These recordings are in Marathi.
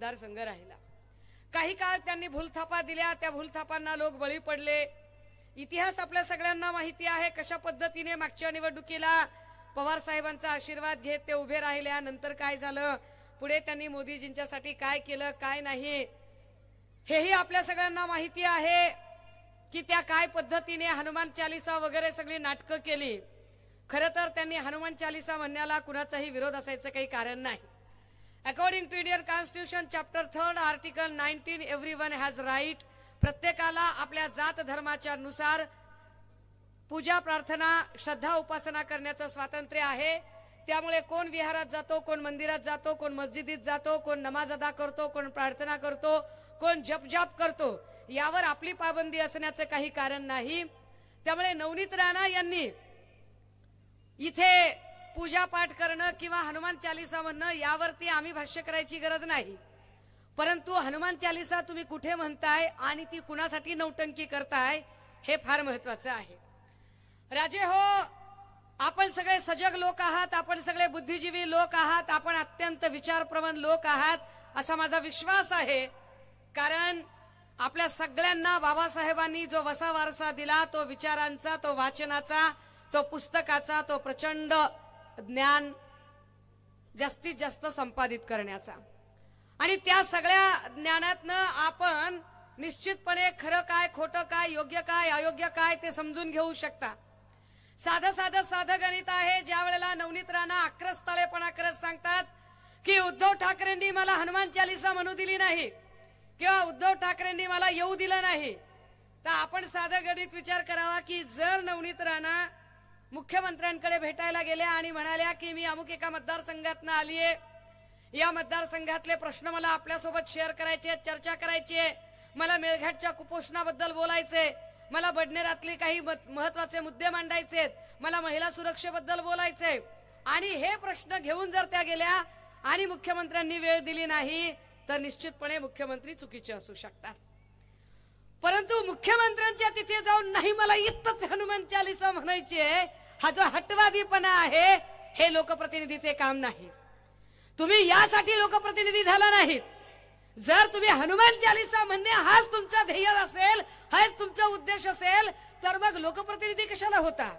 मतदारसंघ राहिला। काही काळ त्यांनी भूलथापा दिल्या, त्या भूलथापांना लोक बळी पडले। इतिहास आपल्या सगळ्यांना माहिती आहे कशा पद्धतीने मागच्या निवडणुकीला पवार साहेबांचा आशीर्वाद घेत ते उभे राहिल्या, नंतर काय झालं, पुढे त्यांनी मोदीजींच्यासाठी काय केलं काय नाही हेही आपल्या सगळ्यांना माहिती आहे की त्या काय पद्धतीने हनुमान चालीसा वगैरे सगळी नाटकं केली। खरं तर त्यांनी हनुमान चालीसा म्हणण्याला कुणाचाही विरोध असायचं काही कारण नाही। According to Indian constitution chapter 3 article 19 everyone has right, प्रत्येकाला आपल्या जात धर्माच्या नुसार पूजा प्रार्थना श्रद्धा उपासना करण्याचं स्वातंत्र्य आहे। त्यामुळे कोण विहारात जातो, कोण मंदिरात जातो, कोण मस्जिदीत जातो, कोण नमाज अदा करतो, कोण प्रार्थना करतो, कोण जप करतो, यावर आपली पाबंदी असण्याचं काही कारण नाही। त्यामुळे नवनीत राणा यांनी इथे पूजा पाठ करणं किंवा हनुमान चालीसा म्हणणं यावरती आम्ही भाष्य करायची गरज नाही, परंतु हनुमान चालीसा तुम्ही कुठे म्हणताय आणि ती कुणासाठी नौटंकी करताय हे फार महत्त्वाचं आहे। राजे हो, आपण सगळे सजग लोक आहात, आपण सगळे बुद्धिजीवी लोक आहात, आपण अत्यंत विचारप्रवण लोक आहात असा माझा विश्वास आहे। कारण आपल्या सगळ्यांना बाबासाहेबांनी जो वसा वारसा दिला तो विचारांचा, तो वाचनाचा, तो पुस्तकाचा, तो प्रचंड ज्ञान जास्तीत जास्त संपादित करण्याचा, आणि त्या सगळ्या ज्ञानातनं आपण निश्चितपणे खरं काय खोटं काय योग्य काय अयोग्य काय ते समजून घेऊ शकता। साधं गणित आहे। ज्या वेळेला नवनीत राणा आक्रस्ताळेपणा करत सांगतात की उद्धव ठाकरेंनी मला हनुमान चालीसा म्हणू दिली नाही किंवा उद्धव ठाकरेंनी मला येऊ दिलं नाही, तर आपण साधं गणित विचार करावा की जर नवनीत राणा मुख्यमंत्र्यांकडे भेटायला गेल्या आणि म्हणाल्या की मी अमुक एका मतदारसंघातनं आलीये, या मतदारसंघातले प्रश्न मला आपल्यासोबत शेअर करायचे, चर्चा करायची, मला मेळघाटच्या कुपोषणाबद्दल बोलायचे, मला बडनेरातले काही महत्त्वाचे मुद्दे मांडायचे, मला महिला सुरक्षेबद्दल बोलायचे, आणि हे प्रश्न घेऊन जर त्या गेल्या आणि मुख्यमंत्र्यांनी वेळ दिली नाही तर निश्चितपणे मुख्यमंत्री चुकीचे असू शकतात। परंतु मुख्यमंत्र्यांच्या तिथे जाऊन नाही मला इतच हनुमान चालीसा म्हणायची आहे, हा जो हटवादीपणा आहे हे लोकप्रतिनिधीचे काम नाही। तुम्ही यासाठी लोकप्रतिनिधी झाला नाहीत। जर तुम्ही हनुमान चालीसा म्हणणे हाच तुमचा ध्येय असेल, हाच तुमचा उद्देश असेल, तर मग लोकप्रतिनिधी कशाला होता,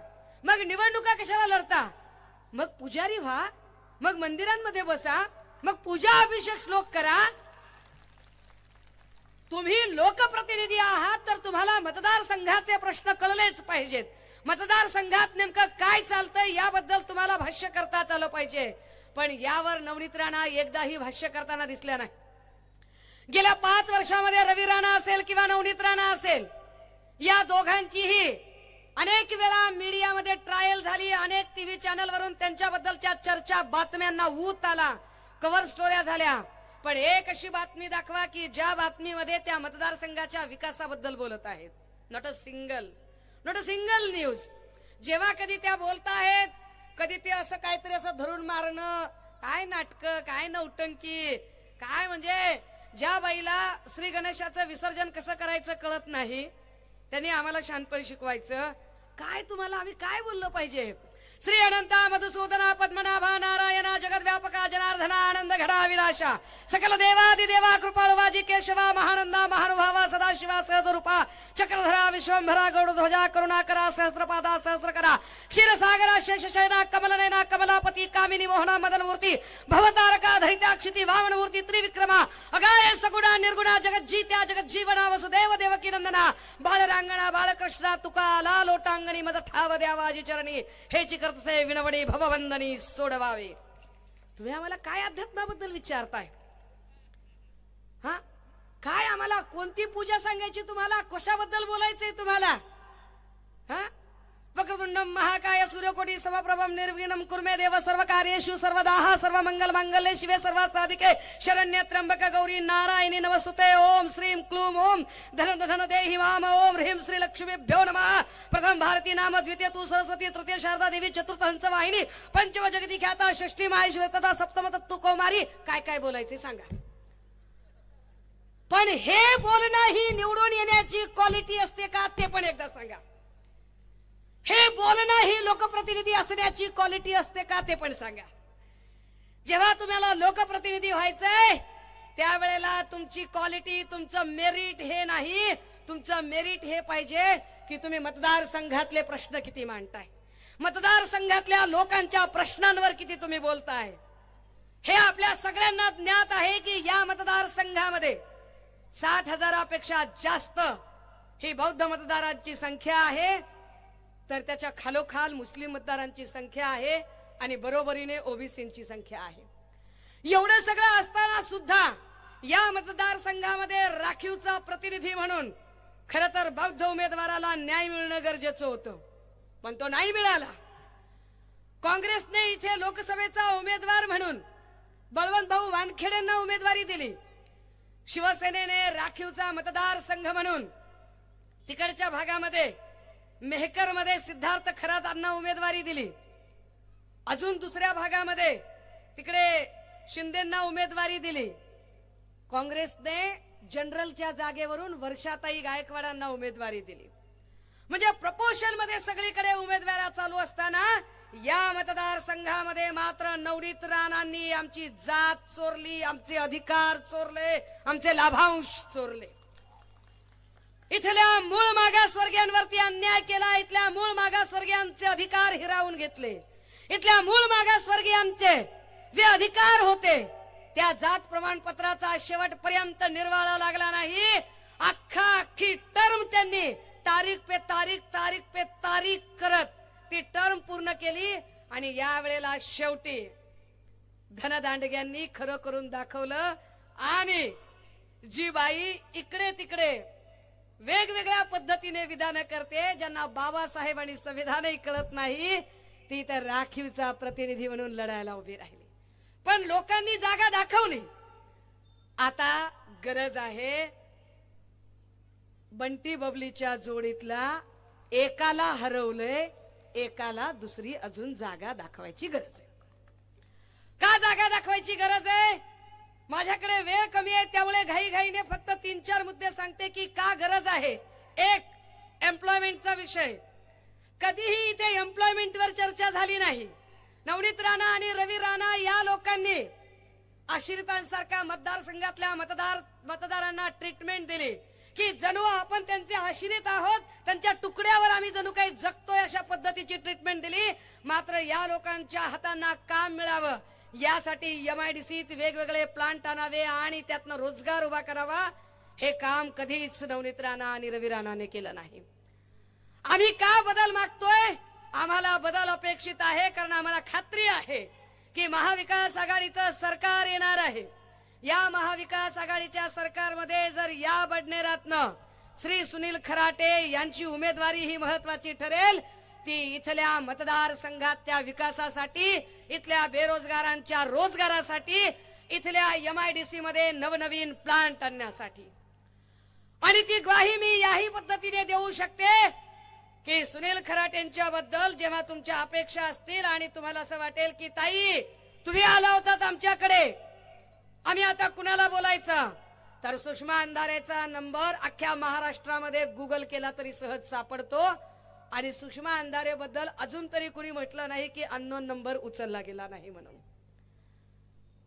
मग निवडणुका कशाला लढता, मग पुजारी व्हा, मग मंदिरांमध्ये बसा, मग पूजा अभिषेक श्लोक करा। तुम्ही लोकप्रतिनिधी आहात तर तुम्हाला मतदारसंघाचे प्रश्न कळलेच पाहिजेत, मतदारसंघात नेमकं काय चालतंय याबद्दल तुम्हाला भाष्य करता आलं पाहिजे। पण यावर नवनीत राणा एकदाही भाष्य करताना दिसल्या नाही। गेल्या 5 वर्षामध्ये रवी राणा असेल किंवा नवनीत राणा असेल, या दोघांचीही अनेक वेळा मीडियामध्ये ट्रायल झाली, अनेक टीव्ही चॅनलवरून त्यांच्याबद्दलच्या चर्चा बातम्यांना ऊत आला, कव्हर स्टोऱ्या झाल्या, पण एक अशी बातमी दाखवा की ज्या बातमीमध्ये त्या मतदारसंघाच्या विकासाबद्दल बोलत आहेत। Not a single news. जेव्हा कधी त्या बोलताहेत, कधी ते असं काहीतरी असं धरून मारणं, काय नाटक, काय नौटंकी, काय म्हणजे ज्या बाईला श्री गणेशाचं विसर्जन कसं करायचं कळत नाही त्यांनी आम्हाला शहाणपण शिकवायचं। काय तुम्हाला आम्ही काय बोललो पाहिजे? श्री अनंता मधुसूदना पद्मनाभा नारायणा जगद्व्यापका जनार्दना आनंद घडा विनाशा सकल देवादिदेवा कृपाळवाजी केशवा महानंदा महानुभावा सदाशिवा सहजरूपा चक्रधरा विश्वंभरा गौडध्वजा करुणाकरा सहस्रपादा सहस्रकरा क्षीरसागरा शेषशयना कमलनयना कमलापती कामिनी मोहना मदनमूर्ती भवतारका धैत्याक्षिती वामनमूर्ती त्रिविक्रमा अगाय सगुणा निर्गुणा जगज्जीत्या जगज्जीवना वसुदेव देवकी नंदना बालरांगणा बालकृष्णा तुका लालोटांगणी मद ठाव द्यावाजी चरणी हे से विनवणी भववंदनी सोडवावे। तुम्ही आम्हाला काय अध्यात्माबद्दल विचारताय? हा, काय आम्हाला कोणती पूजा सांगायची, तुम्हाला कशाबद्दल बोलायचंय तुम्हाला? हा, वक्रतुंडम महाकाय सूर्यकोटी समप्रभम निर्विघ्नं कुर्मे देव सर्वकार्येषु सर्वदा सर्वमंगल मांगल्ये शिवे सर्वासाधिके शरण्ये त्र्यंबके गौरी नारायणी नमस्तुते। ओम श्रीं क्लूम ओम धन धन देहि माम ओम ह्रीं श्री लक्ष्मीभ्यो नमः। प्रथम भारती नाम, द्वितीय तू सरस्वती, तृतीय शारदा देवी, चतुर्थ हंसवाहिनी, पंचम जगती ख्याता, षष्ठी माहेश्वर तथा सप्तम तत्तु कौमारी। काय काय बोलायचे सांगा? पण हे बोलणं ही निवडून येण्याची क्वालिटी असते का ते पण एकदा सांगा। हे बोलणं ही लोकप्रतिनिधी असण्याची क्वालिटी असते का ते पण सांगा। जेव्हा तुम्हाला लोकप्रतिनिधी व्हायचंय त्यावेळेला तुमची क्वालिटी, तुमचं मेरिट हे नाही, तुमचं मेरिट हे पाहिजे की तुम्ही मतदारसंघातले प्रश्न किती मांडताय, मतदारसंघातल्या लोकांच्या प्रश्नांवर किती तुम्ही बोलताय। हे आपल्या सगळ्यांना ज्ञात आहे की या मतदारसंघामध्ये 60,000पेक्षा जास्त ही बौद्ध मतदारांची संख्या आहे, तर त्याच्या खालोखाल मुस्लिम मतदारांची संख्या आहे आणि बरोबरीने ओबीसींची संख्या आहे। एवढं सगळं असताना सुद्धा या मतदारसंघामध्ये राखीवचा प्रतिनिधी म्हणून खरं तर बौद्ध उमेदवाराला न्याय मिळणं गरजेचं होतं, पण तो नाही मिळाला। काँग्रेसने इथे लोकसभेचा उमेदवार म्हणून बळवंत भाऊ वानखेडेंना उमेदवारी दिली, शिवसेनेने राखीवचा मतदारसंघ म्हणून तिकडच्या भागामध्ये मेहकर मध्ये सिद्धार्थ खरातांना उमेदवारी दिली, अजून दुसऱ्या भागामध्ये तिकडे शिंदेंना उमेदवारी दिली। काँग्रेसने जनरलच्या जागेवरून वर्षाताई गायकवाडांना उमेदवारी दिली। म्हणजे प्रपोर्शन मध्ये सगळीकडे उमेदवारी चालू असताना या मतदारसंघामध्ये मात्र नवनीत राणांनी आमची जात चोरली, आमचे अधिकार चोरले, आमचे लाभांश चोरले, इथल्या मूळ मागासवर्गीयांवरती अन्याय केला, इथल्या मूळ मागासवर्गीयांचे अधिकार हिरावून घेतले, इथल्या मूळ मागासवर्गीयांचे जे अधिकार होते त्या जात प्रमाणपत्राचा शेवटपर्यंत निर्वाळा लागला नाही। अख्खी टर्म त्यांनी तारीख पे तारीख करत ती टर्म पूर्ण केली आणि या वेळेला शेवटी धनदांडग्यांनी खरं करून दाखवलं आणि जी बाई इकडे तिकडे वेगवेगळ्या पद्धतीने विधान करते, ज्यांना बाबासाहेब आणि संविधानही कळत नाही, ती तर राखीवचा प्रतिनिधी म्हणून लढायला उभी राहिली। पण लोकांनी जागा दाखवली। आता गरज आहे बंटी बबलीच्या जोडीतला एकाला हरवलंय, एकाला दुसरी अजून जागा दाखवायची गरज आहे। का जागा दाखवायची गरज आहे? माझ्याकडे वेळ कमी आहे त्यामुळे घाईघाईने फक्त 3-4 मुद्दे सांगते की का गरज आहे। एक, एम्प्लॉयमेंटचा विषय। कधीही इथे एम्प्लॉयमेंटवर चर्चा झाली नाही। नवनीत राणा आणि रवी राणा या लोकांनी आश्रितांसारख्या मतदारसंघातल्या मतदारांना ट्रीटमेंट दिली की जणू आपण त्यांचे आश्रित आहोत, त्यांच्या तुकड्यावर आम्ही जणू काही जगतोय अशा पद्धतीची ट्रीटमेंट दिली। मात्र या लोकांच्या हातांना काम मिळावं यासाठी MIDCत वेगवेगळे प्लांट आणावे आणि त्यातनं रोजगार उभा करावा, हे काम कधीच नवनीत राणा आणि रवी राणाने केलं नाही। आम्ही का बदल मागतोय? आम्हाला बदल अपेक्षित आहे कारण आम्हाला खात्री आहे की महाविकास आघाडीचं सरकार येणार आहे। या महाविकास आघाडीच्या सरकारमध्ये जर या बडनेरातनं श्री सुनील खराटे यांची उमेदवारी ही महत्वाची ठरेल, ती इथल्या मतदारसंघाच्या विकासासाठी, इथल्या बेरोजगारांच्या रोजगारासाठी, इथल्या MIDC मध्ये नवनवीन प्लांट आणण्यासाठी। आणि ती ग्वाही मी याही पद्धतीने देऊ शकते की सुनील खराटेंच्या बद्दल जेव्हा तुमच्या अपेक्षा असतील आणि तुम्हाला असं वाटेल की ताई तुम्ही आला होतात आमच्याकडे, आम्ही आता कुणाला बोलायचं, तर सुषमा अंधारेचा नंबर अख्ख्या महाराष्ट्रामध्ये गुगल केला तरी सहज सापडतो आणि सुषमा अंधारे बद्दल अजून तरी कुणी म्हटलं नाही की अननोन नंबर उचलला गेला नाही म्हणून।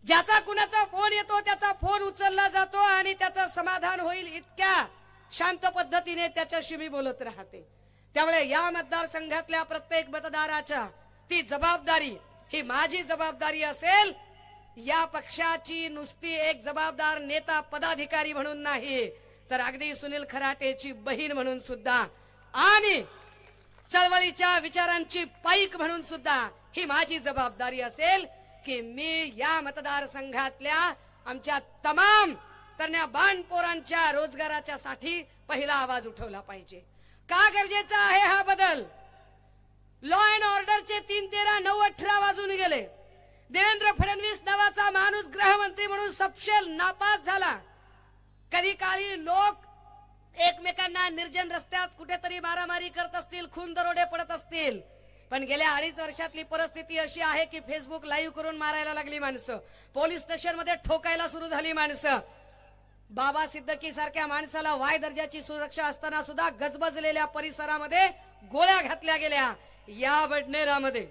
ज्याचा कुणाचा फोन येतो त्याचा फोन उचलला जातो आणि त्याचं समाधान होईल इतक्या शांत पद्धतीने त्याच्याशी मी बोलत राहते। त्यामुळे या मतदारसंघातल्या प्रत्येक मतदाराच्या ती जबाबदारी ही माझी जबाबदारी असेल, या पक्षाची नुसती एक जबाबदार नेता पदाधिकारी म्हणून नाही, तर अगदी सुनील खराटेची बहीण म्हणून सुद्धा आणि चळवळीच्या विचारांची पाईक म्हणून सुद्धा ही माझी जबाबदारी असेल की मी या मतदारसंघातल्या आमच्या तमाम तरण्या बाणपोरांच्या रोजगाराच्या साठी पहिला आवाज उठवला पाहिजे। का गरजेचा आहे हा बदल? लॉ अँड ऑर्डरचे 3-13-9-18 वाजून गेले। देवेंद्र फडणवीस नावाचा माणूस गृहमंत्री म्हणून सपशेल नापास झाला। कधी काळी लोक एकमेकांना निर्जन रस्त्यात कुठेतरी मारामारी करत असतील, खून दरोडे पडत असतील, पण गेल्या 2.5 वर्षातली परिस्थिती अशी आहे की फेसबुक लाईव्ह करून मारायला लागली माणसं, पोलीस स्टेशन मध्ये ठोकायला सुरू झाली माणसं। बाबा सिद्दकी सारख्या माणसाला वाय दर्जाची सुरक्षा असताना सुद्धा गजबजलेल्या परिसरामध्ये गोळ्या घातल्या गेल्या। या बडनेरामध्ये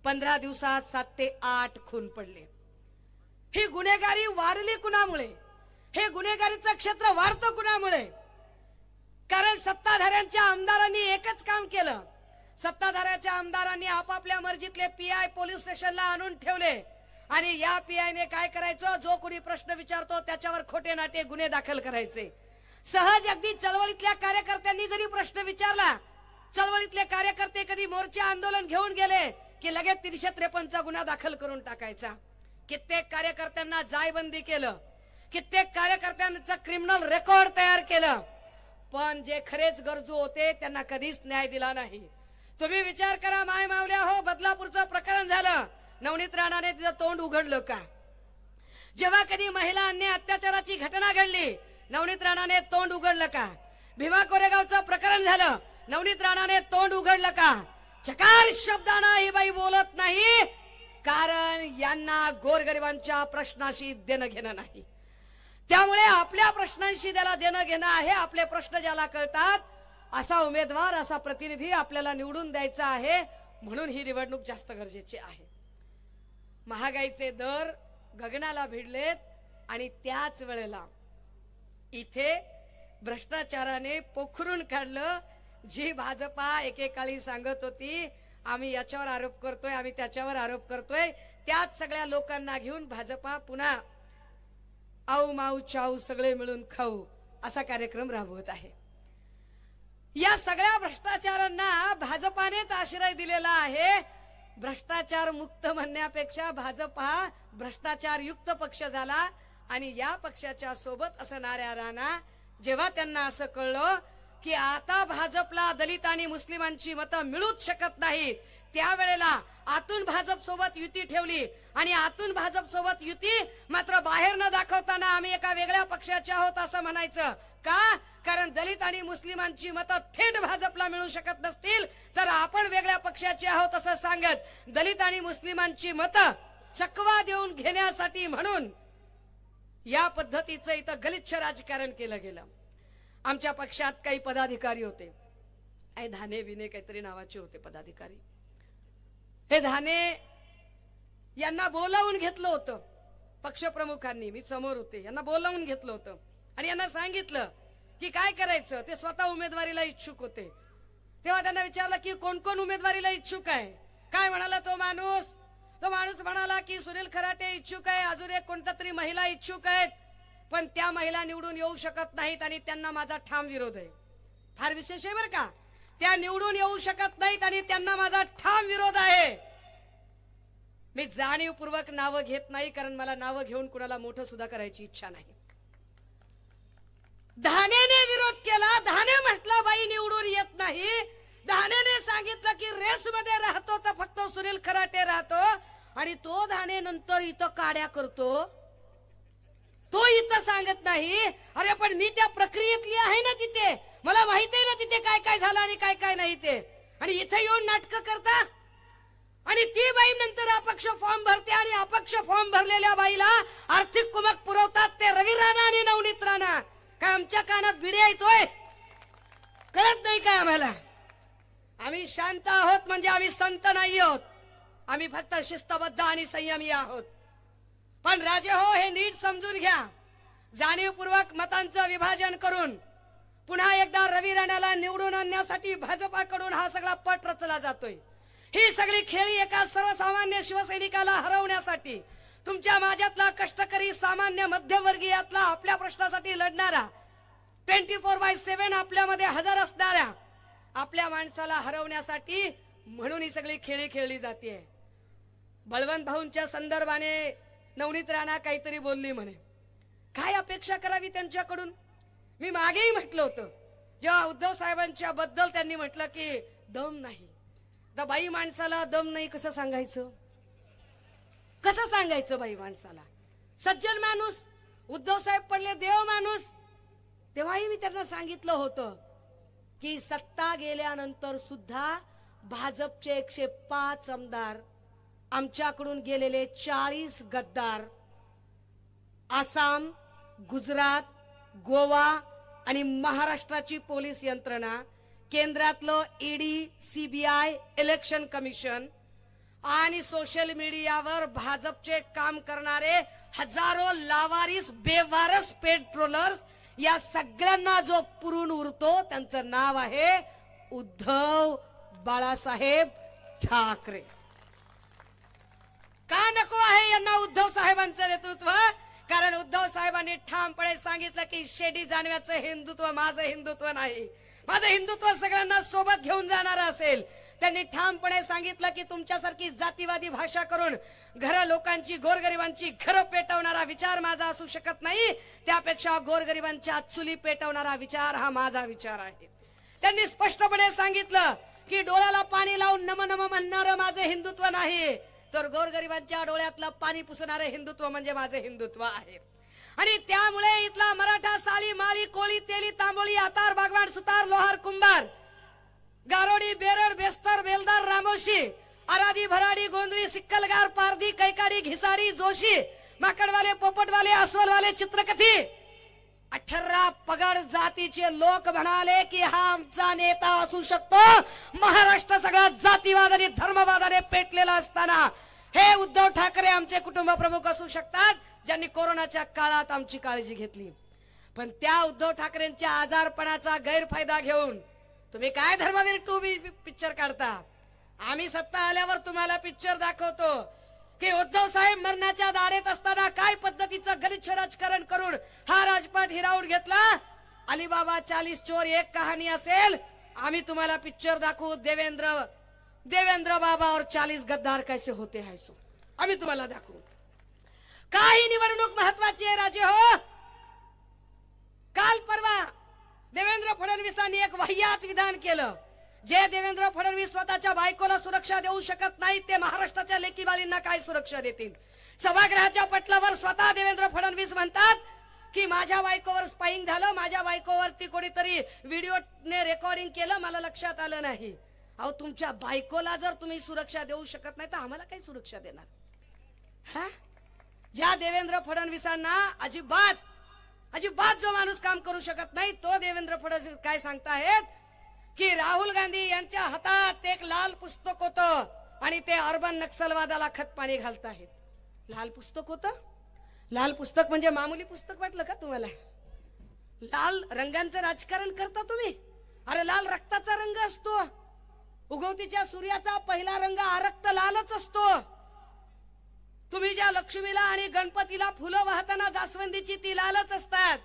15 दिवसात 7 ते 8 खून पडले। ही गुन्हेगारी वाढली कुणामुळे? हे गुन्हेगारीचं क्षेत्र वाढतं कुणामुळे? कारण सत्ताधाऱ्यांच्या आमदारांनी एकच काम केलं. सत्ताधाऱ्याच्या आमदारांनी आपापल्या मर्जीतले पीआय पोलीस स्टेशनला आणून ठेवले आणि या पीआयने काय करायचं, जो कोणी प्रश्न विचारतो त्याच्यावर खोटे नाटे गुन्हे दाखल करायचे. सहज अगदी चळवळीतल्या कार्यकर्त्यांनी जरी प्रश्न विचारला, चळवळीतले कार्यकर्ते कधी मोर्चा आंदोलन घेऊन गेले की लगेच 353चा गुन्हा दाखल करून टाकायचा. कित्येक कार्यकर्त्यांना जायबंदी केलं, कित्येक कार्यकर्त्यांचा क्रिमिनल रेकॉर्ड तयार केलं, पण जे खरेच गरजू होते त्यांना कधीच न्याय दिला नाही. तुम्ही विचार करा माय मावल्या हो, बदलापूरचं प्रकरण झालं, नवनीत राणाने तिचं तोंड उघडलं का? जेव्हा कधी महिला अन्याय अत्याचाराची घटना घडली, नवनीत राणाने तोंड उघडलं का? भीमा कोरेगावचं प्रकरण झालं, नवनीत राणाने तोंड उघडलं का? चकार शब्दानं ही बाई बोलत नाही, कारण यांना गोरगरिबांच्या प्रश्नाशी देणं घेणं नाही. त्यामुळे आपल्या प्रश्नांशी त्याला देणं घेणं आहे. आपले प्रश्न ज्याला कळतात असा उमेदवार, असा प्रतिनिधी आपल्याला निवडून द्यायचा आहे. म्हणून ही निवडणूक जास्त गरजेची आहे. महागाईचे दर गगनाला भिडलेत आणि त्याच वेळेला इथे भ्रष्टाचाराने पोखरून काढलं. जी भाजपा एकेकाळी सांगत होती आम्ही याच्यावर आरोप करतोय, आम्ही त्याच्यावर आरोप करतोय, त्याच सगळ्या लोकांना घेऊन भाजपा पुन्हा आऊ माऊ चाऊ सगळे मिळून खाऊ असा कार्यक्रम राबवत आहे. या सगळ्या भ्रष्टाचारांना भाजपानेच आश्रय दिलेला आहे. भ्रष्टाचार मुक्त म्हणण्यापेक्षा भाजपा भ्रष्टाचार युक्त पक्ष झाला आणि या पक्षाच्या सोबत असणाऱ्या राणा जेव्हा त्यांना असं कळलं की आता भाजपला दलित आणि मुस्लिमांची मतं मिळूच शकत नाही, त्यावेळेला आतून भाजप सोबत युती ठेवली आणि आतून भाजप सोबत युती मात्र बाहेर न दाखवताना आम्ही एका वेगळ्या पक्षाचे आहोत असं म्हणायचं का? कारण दलित आणि मुस्लिमांची मतं थेट भाजपला मिळू शकत नसतील तर आपण वेगळ्या पक्षाचे आहोत असं सांगत दलित आणि मुस्लिमांची मतं चकवा देऊन घेण्यासाठी म्हणून या पद्धतीचं इथं गलिच्छ राजकारण केलं गेलं. आमच्या पक्षात काही पदाधिकारी होते, धाने बिने काहीतरी नावाचे होते पदाधिकारी. हे धाने यांना बोलावून घेतलं होतं पक्षप्रमुखांनी, मी समोर होते, यांना बोलावून घेतलं होतं आणि यांना सांगितलं की काय करायचं. ते स्वतः उमेदवारीला इच्छुक होते. तेव्हा त्यांना विचारलं की कोण कोण उमेदवारीला इच्छुक आहे. काय म्हणाला तो माणूस म्हणाला की सुनील खराटे इच्छुक आहे, अजून एक कोणत्या तरी महिला इच्छुक आहेत, पण त्या महिला निवडून येऊ शकत नाहीत आणि त्यांना माझा ठाम विरोध आहे. फार विशेष आहे बरं का, त्या निवडून येऊ शकत नाहीत आणि त्यांना माझा ठाम विरोध आहे. मी जाणीवपूर्वक नावं घेत नाही कारण मला नावं घेऊन कुणाला मोठं सुद्धा करायची इच्छा नाही. धानेने विरोध केला. धाने म्हटलं बाई निवडून येत नाही. धानेने सांगितलं की रेस मध्ये राहतो तर फक्त सुनील खराटे राहतो आणि तो धाने नंतर इथं काड्या करतो, तो इथं सांगत नाही. अरे पण मी त्या प्रक्रियेतली आहे ना, तिथे मला माहित आहे ना तिथे काय काय झालं आणि काय काय नाही ते, आणि इथे येऊन नाटक करता. आणि ती बाई नंतर अपक्ष फॉर्म भरते आणि अपक्ष फॉर्म भरलेल्या बाईला आर्थिक कुमक पुरवतात ते रवी राणा आणि नवनीत राणा. काय आमच्या कानात भिडे येतोय? कळत नाही काय आम्हाला? आम्ही शांत आहोत म्हणजे आम्ही संत नाही आहोत, आम्ही फक्त शिस्तबद्ध आणि संयमी आहोत. पण राजे हो, हे नीट समजून घ्या. जाणीवपूर्वक मतांचं विभाजन करून पुन्हा एकदा रवी राणाला निवडून आणण्यासाठी भाजपाकडून हा सगळा पट रचला जातोय. ही सगळी खेळी एका सर्वसामान्य शिवसैनिकाला हरवण्यासाठी, तुमच्या माझ्यातला कष्टकरी सामान्य मध्यमवर्गीयातला आपल्या प्रश्नासाठी लढणारा 24/7 आपल्यामध्ये हजर असणाऱ्या आपल्या माणसाला हरवण्यासाठी म्हणून ही सगळी खेळी खेळली जाते. बळवंत भाऊंच्या संदर्भाने नवनीत राणा काहीतरी बोलली म्हणे. काय अपेक्षा करावी त्यांच्याकडून? मी मागेही म्हटलं होतं, जेव्हा उद्धव साहेबांच्या बद्दल त्यांनी म्हटलं की दम नाही, तर बाई माणसाला दम नाही कसं सांगायचं? कसं सांगायचं बाई माणसाला? सज्जन माणूस, उद्धव साहेब पडले देव माणूस. तेव्हाही मी त्यांना सांगितलं होतं की सत्ता गेल्यानंतर सुद्धा भाजपचे 105 आमदार, आमच्याकडून गेलेले 40 गद्दार, आसाम, गुजरात, गोवा आणि महाराष्ट्राची पोलीस यंत्रणा, केंद्रातलं ईडी, सीबीआय, इलेक्शन कमिशन, आणि सोशल मीडियावर भाजपचे काम करणारे हजारो लावारिस बेवारस पेट्रोलर्स या सगळ्यांना जो पुरून उरतो त्यांचं नाव आहे उद्धव बाळासाहेब ठाकरे. का नको आहे यांना उद्धव साहेबांचं नेतृत्व? कारण उद्धव साहेबांनी ठामपणे सांगितलं की शेडी जानव्याचं हिंदुत्व माझं हिंदुत्व नाही, माझं हिंदुत्व सगळ्यांना सोबत घेऊन जाणार असेल. त्यांनी ठामपणे सांगितलं की तुमच्यासारखी जातीवादी भाषा करून घर लोकांची गोरगरिबांची घरं पेटवणारा विचार माझा असू शकत नाही, त्यापेक्षा गोरगरिबांच्या चुली पेटवणारा विचार हा माझा विचार आहे. त्यांनी स्पष्टपणे सांगितलं की डोळ्याला पाणी लावून नम नम म्हणणारं माझं हिंदुत्व नाही, तर गोरगरिबांच्या डोळ्यातलं पाणी पुसणारे हिंदुत्व म्हणजे माझे हिंदुत्व आहे. आणि त्यामुळे इथला मराठा साळी माळी कोळी तेली तांबोळी आतार बागवान सुतार लोहार कुंभार गारोडी बेरड बेस्तर बेलदार रामोशी आराधी भराडी गोंधळी सिक्कलगार पारधी कैकाडी घिसाडी जोशी माकडवाले पोपटवाले अस्वलवाले चित्रकथी 18 पगड जातीचे लोक म्हणाले की हा आमचा नेता असू शकतो. महाराष्ट्र सगळा जातीवाद आणि धर्मवादाने पेटलेला असताना हे उद्धव ठाकरे आमचे कुटुंब प्रमुख असू शकतात, ज्यांनी कोरोनाच्या काळात आमची काळजी घेतली. पण त्या उद्धव ठाकरेंच्या आजारपणाचा गैरफायदा घेऊन तुम्ही काय धर्मवीर टू पिक्चर काढता. आम्ही सत्ता आल्यावर तुम्हाला पिक्चर दाखवतो की उद्धव साहेब मरणाच्या दाढेत असताना काय पद्धतीचं गलिच्छ राजकारण करून हा राजपाट हिरावून घेतला. अलीबाबा 40 चोर एक कहाणी असेल, आम्ही तुम्हाला पिक्चर दाखवू देवेंद्र बाबा और 40 गद्दार कैसे होते हैं, सो आम्ही तुम्हाला दाखवू. काही निवडणूक महत्वाची आहे राजे हो. काल परवा देवेंद्र फडणवीसांनी एक वाह्यात विधान केलं. जे देवेंद्र फडणवीस स्वतःच्या बायकोला सुरक्षा देऊ शकत नाही ते महाराष्ट्राच्या लेकी बाळींना काय सुरक्षा देतील. सभागृहाच्या पटलावर स्वतः देवेंद्र फडणवीस म्हणतात की माझ्या बायकोवर स्पाईंग झालं, माझ्या बायकोवरती कोणीतरी व्हिडिओने रेकॉर्डिंग केलं, मला लक्षात आलं नाही. अहो तुमच्या बायकोला जर तुम्ही सुरक्षा देऊ शकत नाही तर आम्हाला काय सुरक्षा देणार? हा, ज्या देवेंद्र फडणवीसांना अजिबात जो माणूस काम करू शकत नाही तो देवेंद्र फडणवीस काय सांगतायत की राहुल गांधी यांच्या हातात एक लाल पुस्तक होतं आणि ते अर्बन नक्षलवादाला खतपाणी घालतायत. लाल पुस्तक होतं? लाल पुस्तक म्हणजे मामूली पुस्तक वाटलं का तुम्हाला? लाल रंगांचं राजकारण करता तुम्ही? अरे लाल रक्ताचा रंग असतो. उगवतीच्या सूर्याचा पहिला रंग आरक्त लालच असतो. तुम्ही ज्या लक्ष्मीला आणि गणपतीला फुलं वाहताना जास्वंदीची ती लालच असतात.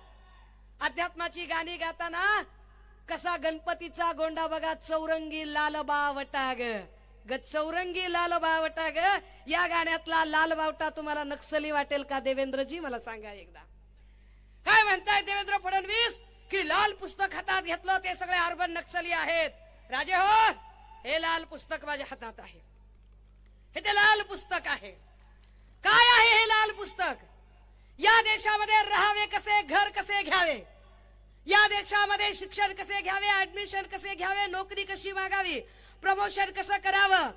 अध्यात्माची गाणी गाताना कसा गणपतीचा गोंडा बघा, चौरंगी लाल बावटा ग चौरंगी लाल बावटा ग. या गाण्यातला लाल बावटा तुम्हाला नक्सली वाटेल का देवेंद्रजी? मला सांगा एकदा. काय म्हणताय देवेंद्र फडणवीस की लाल पुस्तक हातात घेतलं ते सगळे अर्बन नक्सली आहेत. राजे हो, हे लाल पुस्तक माझ्या हातात आहे. हे ते लाल पुस्तक आहे. काय आहे हे लाल पुस्तक? या देशामध्ये राहावे कसे, घर कसे घ्यावे, या देशामध्ये शिक्षण कसे घ्यावे, ऍडमिशन कसे घ्यावे, नोकरी कशी मागावी, प्रमोशन कसं करावं,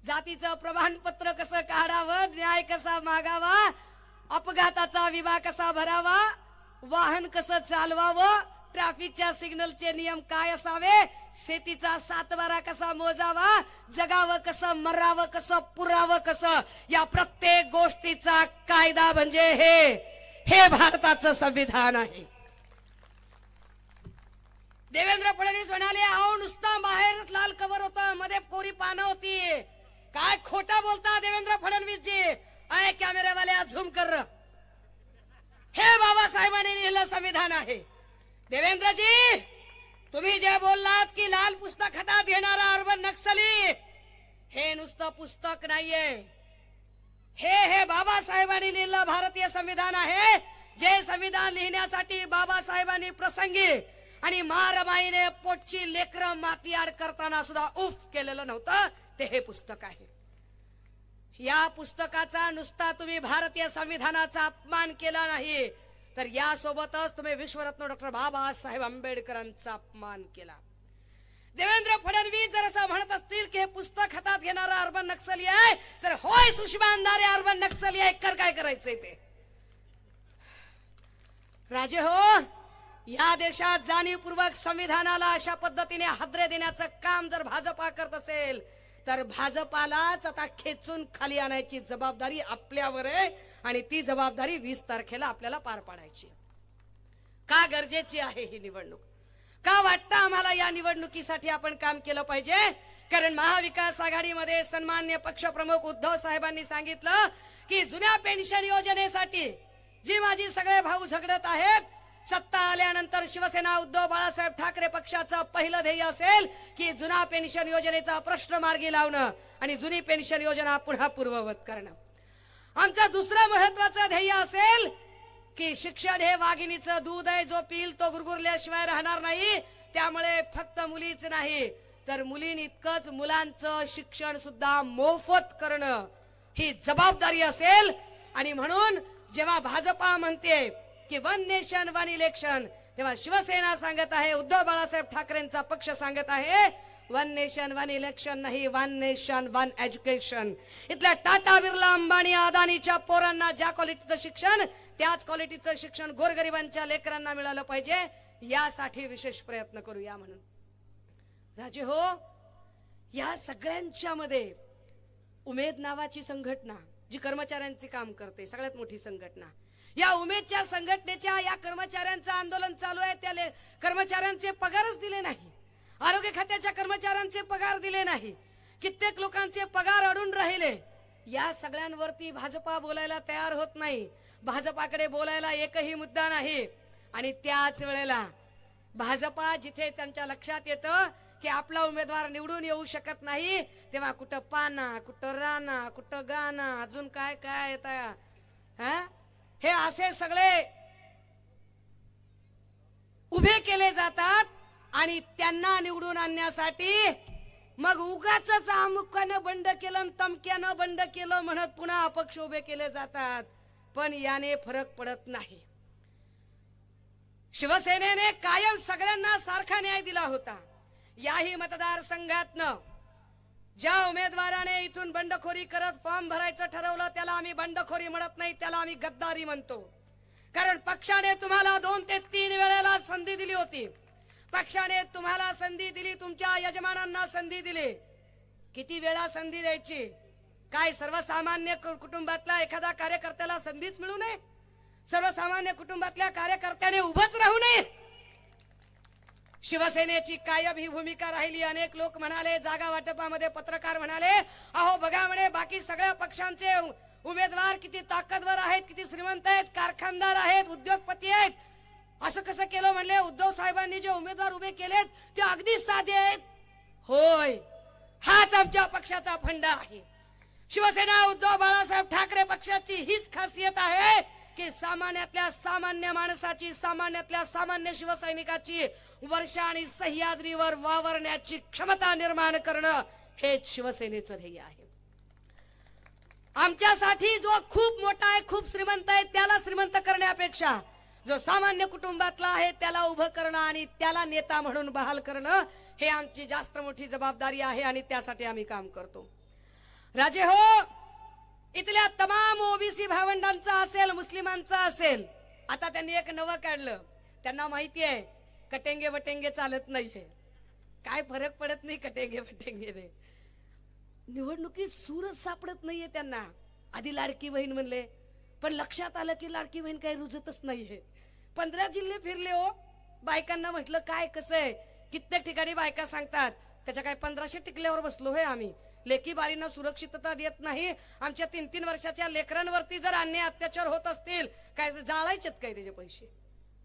जातीचं प्रमाणपत्र कसं काढावं, न्याय कसा मागावा, अपघाताचा विमा कसा भरावा, वाहन कसं चालवावं, ट्रॅफिकच्या सिग्नलचे नियम काय असावे, शेतीचा सातबारा कसा मोजावा, जगावं कसं, मरावं कसं, पुरावं कसं, या प्रत्येक गोष्टीचा कायदा म्हणजे हे भारताचं संविधान आहे. देवेंद्र फडणवीस म्हणाले अहो नुसता बाहेरच लाल कव्हर होतं, मध्ये कोरी पानं होती. काय खोटा बोलता देवेंद्र फडणवीस जी? आय कॅमेरावाले झूम कर. हे बाबासाहेबांनी लिहिलेलं संविधान आहे. देवेंद्रजी, तुम्ही जे बोललात की लाल पुस्तक हातात घेणारा अर्बन नक्सली, हे नुसतं पुस्तक नाहीये. हे बाबासाहेबांनी लिहिलेलं भारतीय संविधान आहे. जे संविधान लिहिण्यासाठी बाबासाहेबांनी प्रसंगी आणि महारमाईने पोटची लेकरं माती आड करताना सुद्धा उफ केलेलं नव्हतं ते हे पुस्तक आहे. या पुस्तकाचा नुसता तुम्ही भारतीय संविधानाचा अपमान केला नाही तर यासोबतच तुम्ही विश्वरत्न डॉक्टर बाबासाहेब आंबेडकरांचा अपमान केला. देवेंद्र फडणवीस जर असं म्हणत असतील की हे पुस्तक हातात घेणारा अर्बन नक्सली आहे तर होय सुषमा अंधारे अर्बन नक्सली आहे. काय करायचंय ते? राजे हो, या देशात जाणीवपूर्वक संविधानाला अशा पद्धतीने हादरे देण्याचं काम जर भाजपा करत असेल तर भाजपालाच आता खेचून खाली आणायची जबाबदारी आपल्यावर आहे आणि ती जबाबदारी 20 तारखेला आपल्याला पार पाडायची. का गरजेची आहे ही निवडणूक? का वाटतं आम्हाला या निवडणुकीसाठी आपण काम केलं पाहिजे? कारण महाविकास आघाडीमध्ये सन्मान्य पक्षप्रमुख उद्धव साहेबांनी सांगितलं की जुन्या पेन्शन योजनेसाठी जी माझी सगळे भाऊ झगडत आहेत, सत्ता आल्यानंतर शिवसेना उद्धव बाळासाहेब ठाकरे पक्षाचं पहिलं ध्येय असेल की जुना पेन्शन योजनेचा प्रश्न मार्गी लावणं आणि जुनी पेन्शन योजना पुन्हा पूर्ववत करणं. आमचं दुसरं महत्वाचं ध्येय असेल की शिक्षण हे वाघिणीचं दूध आहे, जो पिल तो गुरगुरल्याशिवाय राहणार नाही. त्यामुळे फक्त मुलीच नाही तर मुलींइतकंच मुलांचं शिक्षण सुद्धा मोफत करणं ही जबाबदारी असेल. आणि म्हणून जेव्हा भाजपा म्हणते की 1 नेशन 1 इलेक्शन, तेव्हा शिवसेना सांगत आहे, उद्धव बाळासाहेब ठाकरेंचा पक्ष सांगत आहे 1 नेशन 1 इलेक्शन नाही, 1 नेशन 1 एज्युकेशन. इथल्या टाटा बिर्ला अंबानी अदानीच्या पोरांना ज्या क्वालिटीचं शिक्षण, त्याच क्वालिटीचं शिक्षण गोरगरिबांच्या लेकरांना मिळालं पाहिजे, यासाठी विशेष प्रयत्न करूया. म्हणून राजे हो, या सगळ्यांच्या मध्ये उमेद नावाची संघटना जी कर्मचाऱ्यांचे काम करते, सगळ्यात मोठी संघटना, या उमेदच्या संघटनेच्या या कर्मचाऱ्यांचं आंदोलन चालू आहे. त्या कर्मचाऱ्यांचे पगारच दिले नाही, आरोग्य खात्याच्या कर्मचाऱ्यांचे पगार दिले नाही, कित्येक लोकांचे पगार अडून राहिले. या सगळ्यांवरती भाजपा बोलायला तयार होत नाही. भाजपाकडे बोलायला एकही मुद्दा नाही. आणि त्याच वेळेला भाजपा जिथे त्यांच्या लक्षात येतं की आपला उमेदवार निवडून येऊ शकत नाही, तेव्हा कुठं पाना, कुठं राणा, कुठं गाना, अजून काय काय येत, हे असे सगळे उभे केले जातात. आणि त्यांना निवडून आणण्यासाठी मग उगाच अमुकानं बंड केलं, तमक्यानं बंड केलं म्हणत पुन्हा अपक्ष उभे केले जातात. पण याने फरक पडत नाही. शिवसेनेने कायम सगळ्यांना सारखा न्याय दिला होता. याही मतदारसंघातनं ज्या उमेदवाराने इथून बंडखोरी करत फॉर्म भरायचं ठरवलं त्याला आम्ही बंडखोरी म्हणत नाही, त्याला आम्ही गद्दारी म्हणतो. कारण पक्षाने तुम्हाला 2 ते 3 वेळेला संधी दिली होती. पक्षाने तुम्हाला संधी दिली, तुमच्या यजमानांना संधी दिली. किती वेळा संधी द्यायची? काय सर्वसामान्य कुटुंबातल्या एखाद्या कार्यकर्त्याला संधीच मिळू नये? सर्वसामान्य कुटुंबातल्या कार्यकर्त्याने उभंच राहू नये? शिवसेनेची कायम ही भूमिका राहिली. अनेक लोक म्हणाले, जागा वाटपामध्ये पत्रकार म्हणाले, अहो बघा म्हणे बाकी सगळ्या पक्षांचे उमेदवार किती ताकदवर आहेत, किती श्रीमंत आहेत, कारखानदार आहेत, उद्योगपती आहेत. असं कसं केलं म्हणले? उद्धव साहेबांनी जे उमेदवार उभे केलेत ते अगदी साधे आहेत. होय, हाच आमच्या पक्षाचा फंडा आहे. शिवसेना उद्धव बाळासाहेब ठाकरे पक्षाची हीच खासियत आहे की सामान्यातल्या सामान्य माणसाची, सामान्यातल्या सामान्य शिवसैनिकाची वर्षा आणि सह्याद्रीवर वावरण्याची क्षमता निर्माण करणं हेच शिवसेनेचं ध्येय आहे. आमच्यासाठी जो खूप मोठा आहे, खूप श्रीमंत आहे, त्याला श्रीमंत करण्यापेक्षा जो सामान्य कुटुंबातला आहे त्याला उभं करणं आणि त्याला नेता म्हणून बहाल करणं हे आमची जास्त मोठी जबाबदारी आहे आणि त्यासाठी आम्ही काम करतो. राजे हो, इथल्या तमाम ओबीसी भावंडांचा असेल, मुस्लिमांचा असेल, आता त्यांनी एक नवं काढलं. त्यांना माहिती आहे कटेंगे बटेंगे चालत नाहीये, काय फरक पडत नाही कटेंगे बटेंगे. निवडणुकीत सूरच सापडत नाहीये त्यांना. आधी लाडकी बहीण म्हणले, पण लक्षात आलं की लाडकी बहीण काही रुजतच नाहीये. 15 जिल्हे फिरले हो, बायकांना म्हटलं काय कसं आहे, कित्येक ठिकाणी बायका सांगतात त्याच्या काय 1500 टिकल्यावर बसलो होय आम्ही. लेकी बाळींना सुरक्षितता देत नाही. आमच्या 3-3 वर्षाच्या लेकरांवरती जर अन्याय अत्याचार होत असतील, काय जाळायचेत काय त्याचे पैसे?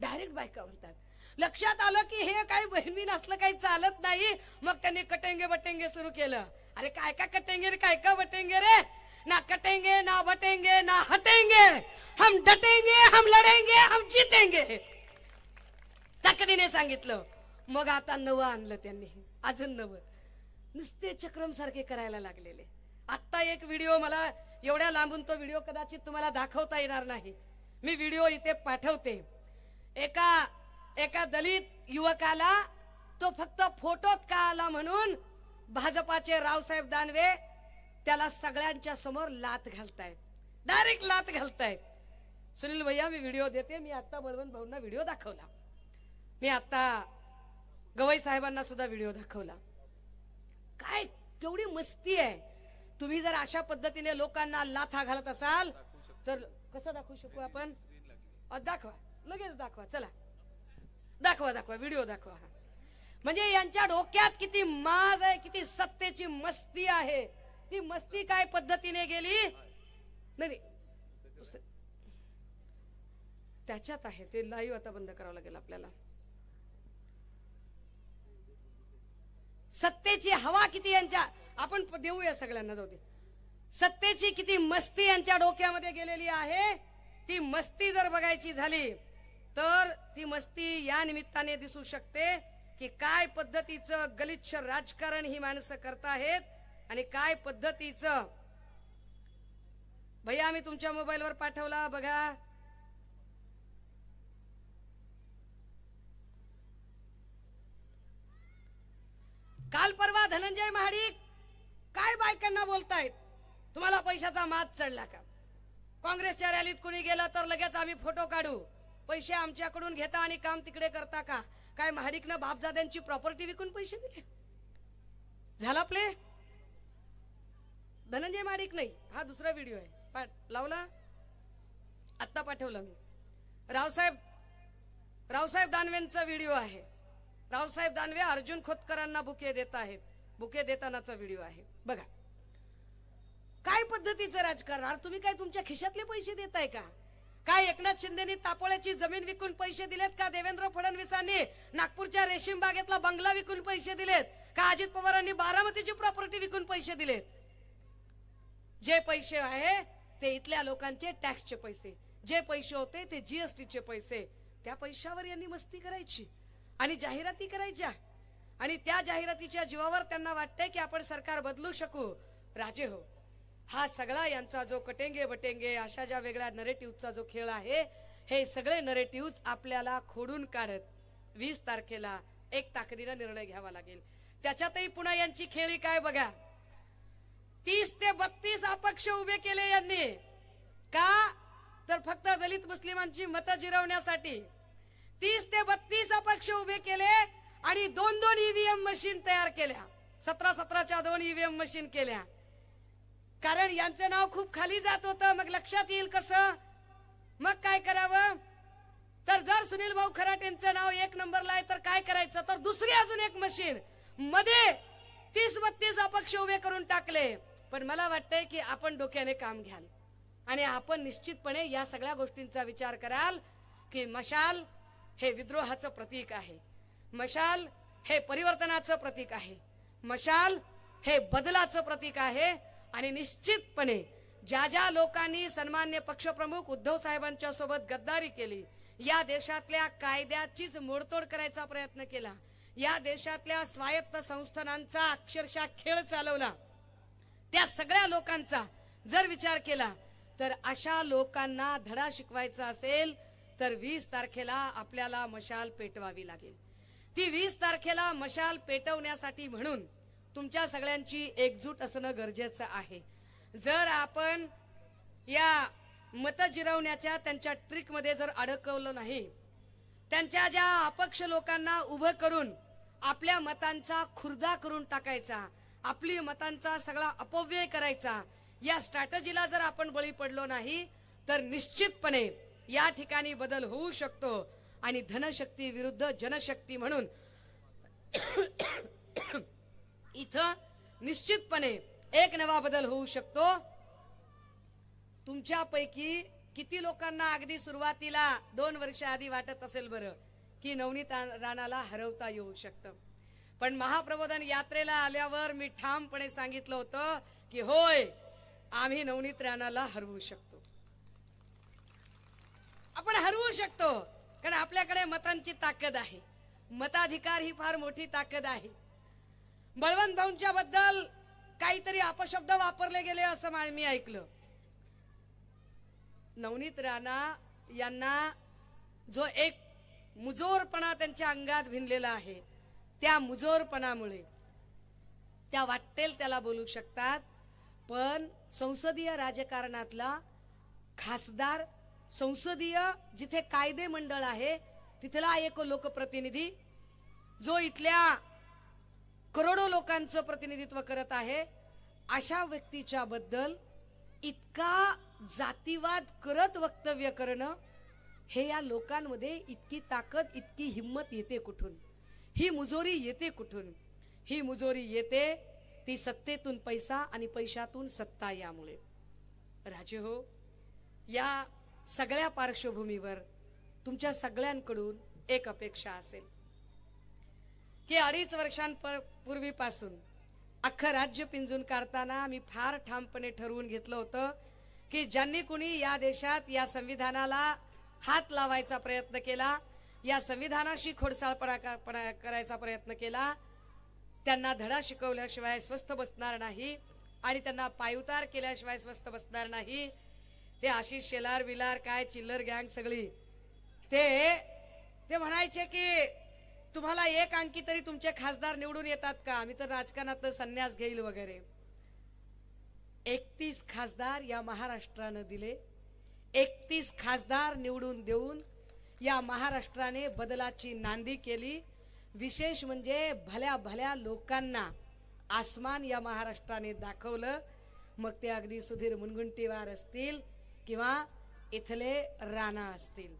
डायरेक्ट बायका म्हणतात. लक्षात आलं की हे काही बहिणी असलं काही चालत नाही. मग त्यांनी कटेंगे बटेंगे सुरू केलं. अरे काय काय कटेंगे रे, काय काय बटेंगे रे? ना कटेंगे, ना बटेंगे, ना हटेंगे, हम डटेंगे, हम लढेंगे, हम जीतेंगे, ताकदीने सांगितलं. मग आता नवं आणलं त्यांनी, अजून नवं. नुसते चक्रम सारखे करायला लागलेले. आता एक व्हिडिओ, मला एवढ्या लांबून तो व्हिडिओ कदाचित तुम्हाला दाखवता येणार नाही, मी व्हिडिओ इथे पाठवते. एका दलित युवकाला तो फक्त फोटोत का आला म्हणून भाजपाचे रावसाहेब दानवे त्याला सगळ्यांच्या समोर लात घालतायत, डायरेक्ट लात घालतायत. सुनील भैया मी व्हिडिओ देते. मी आता बळवंत भाऊंना व्हिडिओ दाखवला, मी आता गवई साहेबांना सुद्धा व्हिडिओ दाखवला. काय केवढी मस्ती आहे. तुम्ही जर अशा पद्धतीने लोकांना लाथा घालत असाल तर कसं दाखवू शकू आपण? दाखवा, लगेच दाखवा, चला दाखवा, दाखवा, व्हिडिओ दाखवा. म्हणजे यांच्या डोक्यात किती माज आहे, किती सत्तेची मस्ती आहे. ती मस्ती काय पद्धतीने गेली नाही, त्याच्यात आहे. ते लाईव्ह आता बंद करावं लागेल आपल्याला. सत्तेची हवा किती यांच्या, आपण देऊया सगळ्यांना, जाऊ दे. सत्तेची किती मस्ती यांच्या डोक्यामध्ये गेलेली आहे. ती मस्ती जर बघायची झाली तर ती मस्ती या निमित्ताने दिसू शकते की काय पद्धतीचं गलिच्छ राजकारण ही माणसं करताहेत आणि काय पद्धतीचं. भैया मी तुमच्या मोबाईलवर पाठवला, बघा. काल परवा धनंजय महाडिक काय बायकांना बोलतायत, तुम्हाला पैशाचा माज चढला का? काँग्रेसच्या रॅलीत कोणी गेलं तर लगेच आम्ही फोटो काढू, पैसे आमच्याकडून घेता आणि काम तिकडे करता का? काय महाडिकनं बापजाद्यांची प्रॉपर्टी विकून पैसे दिले? झाला प्ले. धनंजय महाडिक नाही, हा दुसरा व्हिडिओ आहे, लावला आत्ता पाठवला मी. रावसाहेब दानवेंचा व्हिडिओ आहे. रावसाहेब दानवे अर्जुन खोतकरांना बुके देत आहेत, बुके देतानाचा व्हिडिओ आहे, बघा. काय पद्धतीचं राजकारण. तुम्ही काय तुमच्या खिशातले पैसे देताय का? काय एकनाथ शिंदेनी तापोळ्याची जमीन विकून पैसे दिलेत का? देवेंद्र फडणवीसांनी नागपूरच्या रेशीम बागेतला बंगला विकून पैसे दिलेत का? अजित पवारांनी बारामतीची प्रॉपर्टी विकून पैसे दिलेत? जे पैसे आहे ते इथल्या लोकांचे टॅक्सचे पैसे, जे पैसे होते ते जीएसटीचे पैसे. त्या पैशावर यांनी मस्ती करायची आणि जाहिराती करायच्या आणि त्या जाहिरातीच्या जीवावर त्यांना वाटतंय की आपण सरकार बदलू शकू. राजे हो, हा सगळा यांचा जो कटेंगे बटेंगे अशा ज्या वेगळ्या नरेटिव्हचा जो खेळ आहे, हे सगळे नरेटिव्ह आपल्याला खोडून काढत 20 तारखेला एक ताकदीने निर्णय घ्यावा लागेल. त्याच्यातही पुन्हा यांची खेळी काय बघा. 30 ते 32 अपक्ष उभे केले यांनी का? तर फक्त दलित मुस्लिमांची मतं जिरवण्यासाठी 30 ते 32 अपक्ष उभे केले आणि 2-2 ईव्हीएम मशीन तयार केल्या. 17-17च्या 2 ईव्हीएम मशीन केल्या. कारण यांचं नाव खूप खाली जात होतं. मग लक्षात येईल कसं? मग काय करावं? तर जर सुनील भाऊ खराटेंचं नाव 1 नंबरला आहे तर काय करायचं? तर दुसरी अजून एक मशीन मध्ये 30-32 अपक्ष उभे करून टाकले. पण मला वाटतंय की आपण डोक्याने काम घ्याल आणि आपण निश्चितपणे या सगळ्या गोष्टींचा विचार कराल की मशाल हे विद्रोहाचं प्रतीक आहे, मशाल हे परिवर्तनाचं प्रतीक आहे, मशाल हे बदलाचं प्रतीक आहे. आणि निश्चितपणे ज्या ज्या लोकांनी सन्मान्य पक्षप्रमुख उद्धव साहेबांच्या सोबत गद्दारी केली, या देशातल्या कायद्याचीच मोडतोड करायचा प्रयत्न केला, या देशातल्या स्वायत्त संस्थानांचा अक्षरशः खेळ चालवला, त्या सगळ्या लोकांचा जर विचार केला तर अशा लोकांना धडा शिकवायचा असेल तर 20 तारखेला आपल्याला मशाल पेटवावी लागेल. ती 20 तारखेला मशाल पेटवण्यासाठी म्हणून तुमच्या सगळ्यांची एकजूट असणं गरजेचं आहे. जर आपण या मत जिरवण्याच्या त्यांच्या ट्रिक मध्ये जर अडकवलं नाही, त्यांच्या ज्या अपक्ष लोकांना उभं करून आपल्या मतांचा खुर्दा करून टाकायचा, आपली मतांचा सगळा अपव्यय करायचा, या स्ट्रॅटेजीला जर आपण बळी पडलो नाही तर निश्चितपणे या ठिकाणी बदल होऊ शकतो आणि धनशक्ती विरुद्ध जनशक्ती म्हणून इथं निश्चितपणे एक नवा बदल होऊ शकतो. तुमच्यापैकी किती लोकांना अगदी सुरुवातीला 2 वर्ष आधी वाटत असेल बरं की नवनीत राणाला हरवता येऊ शकतं, पण महाप्रबोधन यात्रेला आल्यावर मी ठामपणे सांगितलं होतं की होय, आम्ही नवनीत राणाला हरवू शकतो, आपण हरवू शकतो. कारण आपल्याकडे मतांची ताकद आहे, मताधिकार ही फार मोठी ताकद आहे. बळवंत भाऊंच्या बद्दल काहीतरी अपशब्द वापरले गेले असं मी ऐकलं. नवनीत राणा यांना जो एक मुजोरपणा त्यांच्या अंगात भिनलेला आहे, त्या मुजोरपणामुळे त्या वाटेल त्याला बोलू शकतात, पण संसदीय राजकारणातला खासदार, संसदीय जिथे कायदे मंडळ आहे तिथला एक लोकप्रतिनिधी जो इथल्या करोडो लोकांचं प्रतिनिधित्व करत आहे, अशा व्यक्तीच्या बद्दल इतका जातीवाद करत वक्तव्य करणं, हे या लोकांमध्ये इतकी ताकद, इतकी हिम्मत येते कुठून? ही मुजोरी येते कुठून? ही मुजोरी येते ती सत्तेतून पैसा आणि पैशातून सत्ता यामुळे. राजे हो, या सगळ्या पार्श्वभूमीवर तुमच्या सगळ्यांकडून एक अपेक्षा असेल की 2.5 वर्षांपूर्वीपासून अख्खं राज्य पिंजून काढताना मी फार ठामपणे ठरवून घेतलं होतं की ज्यांनी कुणी या देशात या संविधानाला हात लावायचा प्रयत्न केला, या संविधानाशी खोडसाळपणा करायचा प्रयत्न केला, त्यांना धडा शिकवल्याशिवाय स्वस्थ बसणार नाही आणि त्यांना पायउतार केल्याशिवाय स्वस्थ बसणार नाही. ते आशिष शेलार विलार काय चिल्लर गँग सगळी ते म्हणायचे की तुम्हाला 1 अंकी तरी तुमचे खासदार निवडून येतात का? आम्ही तर राजकारणात संन्यास घेईल वगैरे. 31 खासदार या महाराष्ट्रानं दिले. 31 खासदार निवडून देऊन या महाराष्ट्राने बदलाची नांदी केली. विशेष म्हणजे भल्या भल्या लोकांना आसमान या महाराष्ट्राने दाखवलं. मग ते अगदी सुधीर मुनगंटीवार असतील किंवा इथले राणा असतील.